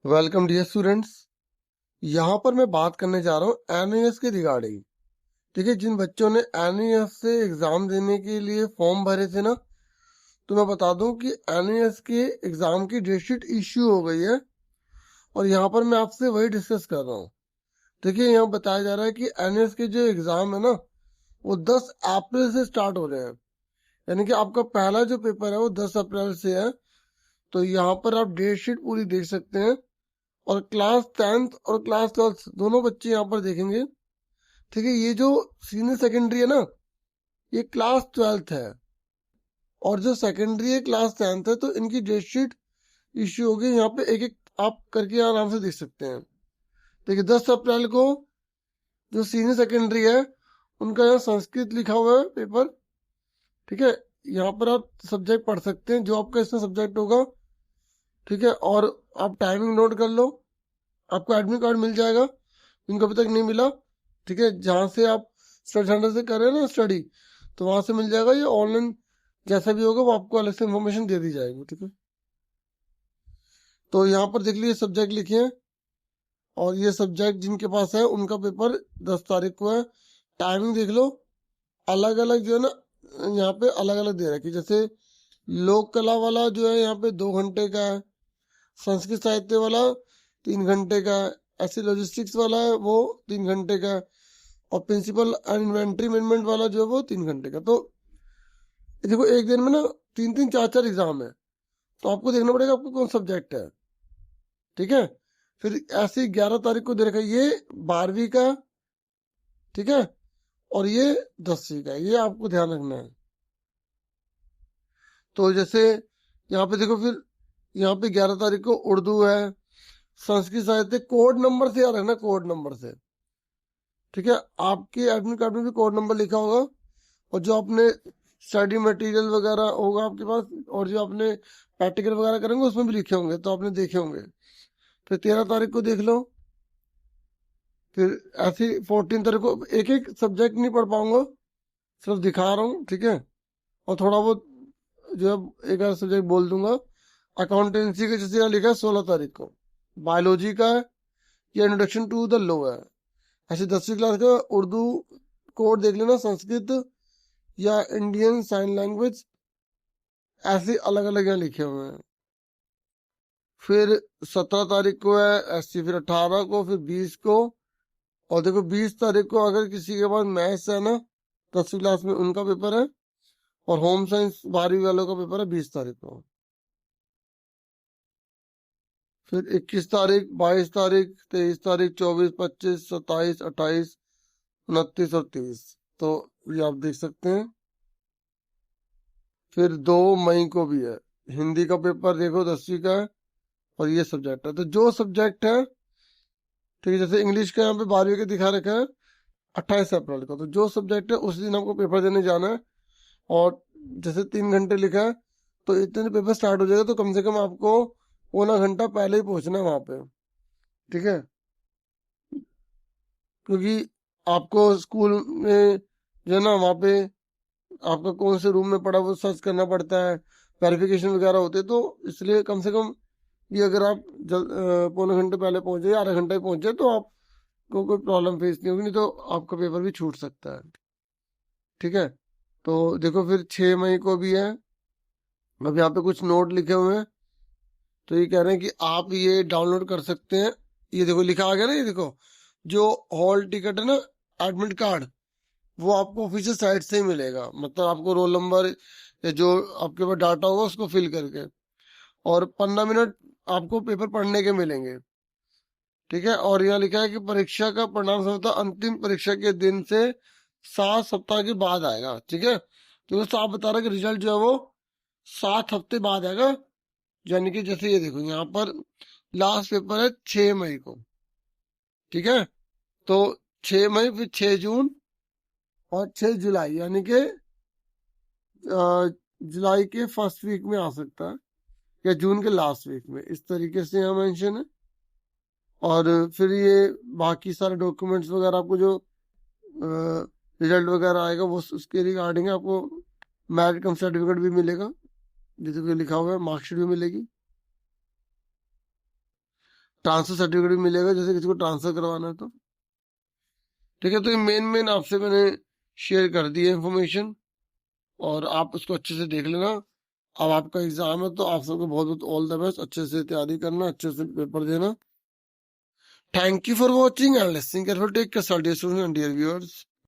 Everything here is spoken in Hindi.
Welcome dear students. यहाँ पर मैं बात करने जा रहा हूँ एनईएस के रिगार्डिंग। ठीक है, जिन बच्चों ने एनईएस से एग्जाम देने के लिए फॉर्म भरे थे ना, तो मैं बता दूं कि एनईएस के एग्जाम की डेट शीट इश्यू हो गई है और यहाँ पर मैं आपसे वही डिस्कस कर रहा हूँ। देखिए, यहाँ बताया जा रहा है कि एनईएस के जो एग्जाम है ना, वो 10 अप्रैल से स्टार्ट हो रहे हैं। यानी कि आपका पहला जो पेपर है वो 10 अप्रैल से है। तो यहाँ पर आप डेट शीट पूरी देख सकते हैं और क्लास 10th और क्लास 12th दोनों बच्चे यहाँ पर देखेंगे। ठीक है, ये जो सीनियर सेकेंडरी है ना, ये क्लास 12th है और जो सेकेंडरी है क्लास 10th है। तो इनकी डेट शीट इश्यू होगी। यहाँ पे एक एक आप करके आराम से देख सकते हैं। देखिए, 10 अप्रैल को जो सीनियर सेकेंडरी है उनका यहाँ संस्कृत लिखा हुआ है पेपर। ठीक है, यहाँ पर आप सब्जेक्ट पढ़ सकते हैं जो आपका इसमें सब्जेक्ट होगा। ठीक है, और आप टाइमिंग नोट कर लो, आपको एडमिट कार्ड मिल जाएगा इनको अभी तक नहीं मिला। ठीक है, जहाँ से आप स्टडी सेंटर से कर रहे हैं ना स्टडी, तो वहां से मिल जाएगा। ये ऑनलाइन जैसा भी होगा वो आपको अलग से इन्फॉर्मेशन दे दी जाएगी। ठीक है, तो यहाँ पर देख लीजिए सब्जेक्ट लिखे हैं और ये सब्जेक्ट जिनके पास है उनका पेपर 10 तारीख को है। टाइमिंग देख लो, अलग अलग जो है ना, यहाँ पे अलग अलग दे रखी। जैसे लोक कला वाला जो है यहाँ पे 2 घंटे का है, संस्कृत साहित्य वाला 3 घंटे का है, ऐसे लॉजिस्टिक्स वाला है वो 3 घंटे का है, और प्रिंसिपल एंड इन्वेंट्री मैनेजमेंट वाला जो है वो 3 घंटे का। तो देखो, एक दिन में ना 3 3 4 4 एग्जाम है, तो आपको देखना पड़ेगा आपको कौन सब्जेक्ट है। ठीक है, फिर ऐसे 11 तारीख को दे रखा है, ये 12वीं का। ठीक है, और ये 10वीं का, ये आपको ध्यान रखना है। तो जैसे यहाँ पे देखो, फिर यहाँ पे 11 तारीख को उर्दू है, संस्कृत साहित्य कोड नंबर से याद रखना, कोड नंबर से। ठीक है, आपके एडमिट कार्ड में भी कोड नंबर लिखा होगा, और जो आपने स्टडी मटेरियल वगैरह होगा आपके पास, और जो आपने प्रैक्टिकल वगैरह करेंगे उसमें भी लिखे होंगे, तो आपने देखे होंगे। फिर 13 तारीख को देख लो। फिर ऐसी 14 तारीख को, एक एक सब्जेक्ट नहीं पढ़ पाऊंगा, सिर्फ दिखा रहा हूँ। ठीक है, और थोड़ा बहुत जो है एक आध सब्जेक्ट बोल दूंगा। अकाउंटेंसी का जैसे यहाँ लिखा है 16 तारीख को, बायोलॉजी का है, या इंट्रोडक्शन टू द लॉ है। ऐसे 10वीं क्लास का उर्दू कोड देख लेना, संस्कृत या इंडियन साइन लैंग्वेज, ऐसे अलग अलग यहाँ लिखे हुए हैं। फिर 17 तारीख को है ऐसी, फिर 18 को, फिर 20 को। और देखो, 20 तारीख को अगर किसी के पास मैथ्स है ना 10वीं क्लास में, उनका पेपर है, और होम साइंस 12वीं वालों का पेपर है 20 तारीख को। फिर 21 तारीख, 22 तारीख, 23 तारीख, 24, 25, 27, 28, 29 और 30। तो ये आप देख सकते हैं। फिर 2 मई को भी है हिंदी का पेपर, देखो 10वीं का है, और ये सब्जेक्ट है। तो जो सब्जेक्ट है, ठीक है, जैसे इंग्लिश का यहाँ पे 12वीं का दिखा रखा है 28 अप्रैल को, तो जो सब्जेक्ट है उस दिन आपको पेपर देने जाना है। और जैसे 3 घंटे लिखा है, तो इतने पेपर स्टार्ट हो जाएगा, तो कम से कम आपको पौना घंटा पहले ही पहुंचना है वहां पे। ठीक है, क्योंकि आपको स्कूल में जो है ना, वहाँ पे आपका कौन से रूम में पड़ा वो सर्च करना पड़ता है, वेरिफिकेशन वगैरह होते हैं। तो इसलिए कम से कम ये अगर आप पौने घंटे पहले पहुंचे या आधा घंटा ही पहुंचे, तो आपको कोई प्रॉब्लम फेस नहीं होगी, नहीं तो आपका पेपर भी छूट सकता है। ठीक है, तो देखो, फिर 6 मई को भी है। अब यहाँ पे कुछ नोट लिखे हुए हैं, तो ये कह रहे हैं कि आप ये डाउनलोड कर सकते हैं। ये देखो लिखा आ गया ना, ये देखो, जो हॉल टिकट है ना, एडमिट कार्ड, वो आपको ऑफिशियल साइट से ही मिलेगा। मतलब आपको रोल नंबर या जो आपके पास डाटा होगा उसको फिल करके, और 15 मिनट आपको पेपर पढ़ने के मिलेंगे। ठीक है, और यहाँ लिखा है कि परीक्षा का परिणाम संभवतः अंतिम परीक्षा के दिन से 7 सप्ताह के बाद आएगा। ठीक है, तो वो साफ बता रहा है कि रिजल्ट जो है वो 7 हफ्ते बाद आएगा। यानी कि जैसे ये देखो, यहाँ पर लास्ट पेपर है 6 मई को। ठीक है, तो 6 मई, फिर 6 जून और 6 जुलाई, यानी कि जुलाई के फर्स्ट वीक में आ सकता है, या जून के लास्ट वीक में, इस तरीके से यहाँ मेंशन है। और फिर ये बाकी सारे डॉक्यूमेंट्स वगैरह आपको जो रिजल्ट वगैरह आएगा वो उसके रिगार्डिंग आपको मैरिट कम सर्टिफिकेट भी मिलेगा, जैसे कि लिखा हुआ है, मार्कशीट भी मिलेगी। ट्रांसफर सर्टिफिकेट भी मिलेगा, जैसे किसी को ट्रांसफर करवाना है तो। ठीक है, तो ये मेन आपसे मैंने शेयर कर दी है इन्फॉर्मेशन, और आप उसको अच्छे से देख लेना। अब आपका एग्जाम है, तो आप सबको बहुत बहुत ऑल द बेस्ट, अच्छे से तैयारी करना, अच्छे से पेपर देना। Thank you for watching and listening careful. Take care dear students and dear viewers.